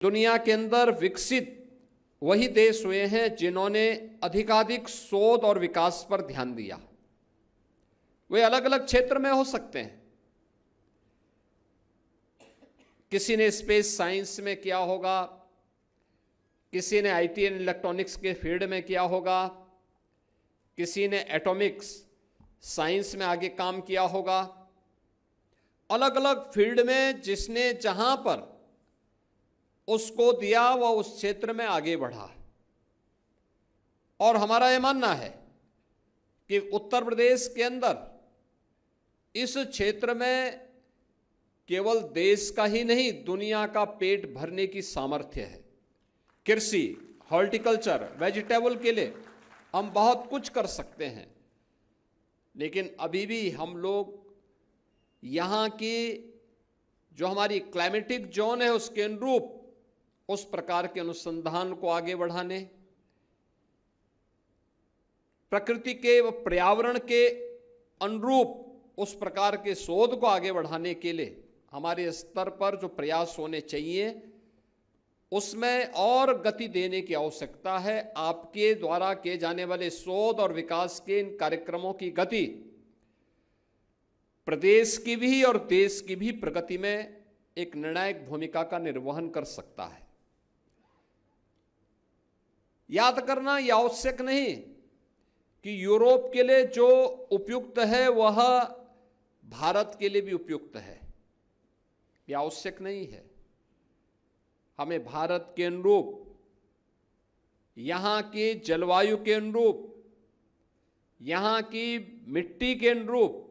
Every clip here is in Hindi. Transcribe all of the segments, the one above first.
दुनिया के अंदर विकसित वही देश हुए हैं जिन्होंने अधिकाधिक शोध और विकास पर ध्यान दिया। वे अलग अलग क्षेत्र में हो सकते हैं। किसी ने स्पेस साइंस में किया होगा, किसी ने आईटी एंड इलेक्ट्रॉनिक्स के फील्ड में किया होगा, किसी ने एटॉमिक्स साइंस में आगे काम किया होगा। अलग अलग फील्ड में जिसने जहां पर उसको दिया वह उस क्षेत्र में आगे बढ़ा। और हमारा यह मानना है कि उत्तर प्रदेश के अंदर इस क्षेत्र में केवल देश का ही नहीं, दुनिया का पेट भरने की सामर्थ्य है। कृषि, हॉर्टिकल्चर, वेजिटेबल के लिए हम बहुत कुछ कर सकते हैं, लेकिन अभी भी हम लोग यहाँ की जो हमारी क्लाइमेटिक जोन है उसके अनुरूप उस प्रकार के अनुसंधान को आगे बढ़ाने, प्रकृति के व पर्यावरण के अनुरूप उस प्रकार के शोध को आगे बढ़ाने के लिए हमारे स्तर पर जो प्रयास होने चाहिए उसमें और गति देने की आवश्यकता है। आपके द्वारा किए जाने वाले शोध और विकास के इन कार्यक्रमों की गति प्रदेश की भी और देश की भी प्रगति में एक निर्णायक भूमिका का निर्वहन कर सकता है। याद करना यह आवश्यक नहीं कि यूरोप के लिए जो उपयुक्त है वह भारत के लिए भी उपयुक्त है, यह आवश्यक नहीं है। हमें भारत के अनुरूप, यहाँ की जलवायु के अनुरूप, यहाँ की मिट्टी के अनुरूप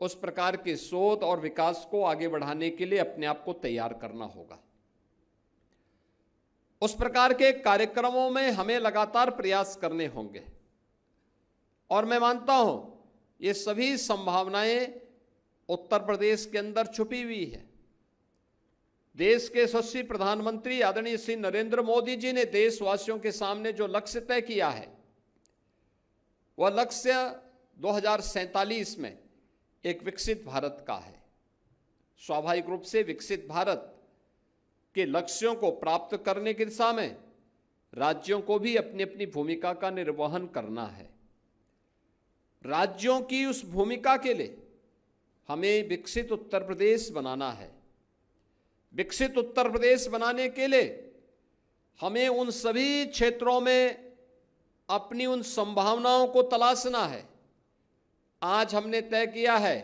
उस प्रकार के शोध और विकास को आगे बढ़ाने के लिए अपने आप को तैयार करना होगा। उस प्रकार के कार्यक्रमों में हमें लगातार प्रयास करने होंगे और मैं मानता हूं ये सभी संभावनाएं उत्तर प्रदेश के अंदर छुपी हुई है। देश के यशस्वी प्रधानमंत्री आदरणीय श्री नरेंद्र मोदी जी ने देशवासियों के सामने जो लक्ष्य तय किया है वह लक्ष्य 2047 में एक विकसित भारत का है। स्वाभाविक रूप से विकसित भारत के लक्ष्यों को प्राप्त करने की दिशा में राज्यों को भी अपनी अपनी भूमिका का निर्वहन करना है। राज्यों की उस भूमिका के लिए हमें विकसित उत्तर प्रदेश बनाना है। विकसित उत्तर प्रदेश बनाने के लिए हमें उन सभी क्षेत्रों में अपनी उन संभावनाओं को तलाशना है। आज हमने तय किया है,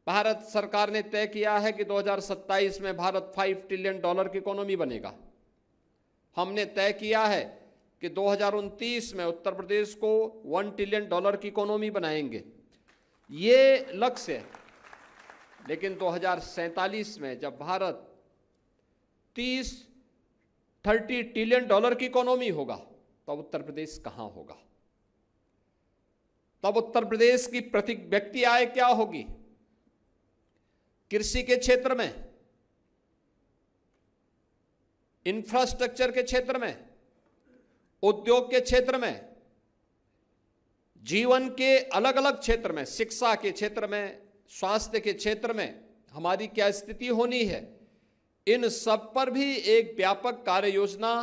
भारत सरकार ने तय किया है कि 2027 में भारत $5 ट्रिलियन की इकोनॉमी बनेगा। हमने तय किया है कि 2029 में उत्तर प्रदेश को $1 ट्रिलियन की इकोनॉमी बनाएंगे। ये लक्ष्य है, लेकिन 2047 में जब भारत 30 ट्रिलियन की इकोनॉमी होगा तब उत्तर प्रदेश कहां होगा? तब उत्तर प्रदेश की प्रति व्यक्ति आय क्या होगी? कृषि के क्षेत्र में, इंफ्रास्ट्रक्चर के क्षेत्र में, उद्योग के क्षेत्र में, जीवन के अलग अलग क्षेत्र में, शिक्षा के क्षेत्र में, स्वास्थ्य के क्षेत्र में हमारी क्या स्थिति होनी है, इन सब पर भी एक व्यापक कार्य योजना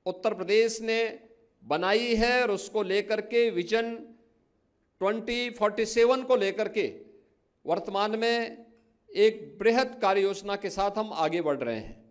उत्तर प्रदेश ने बनाई है और उसको लेकर के विजन 2047 को लेकर के वर्तमान में एक बृहद कार्य योजना के साथ हम आगे बढ़ रहे हैं।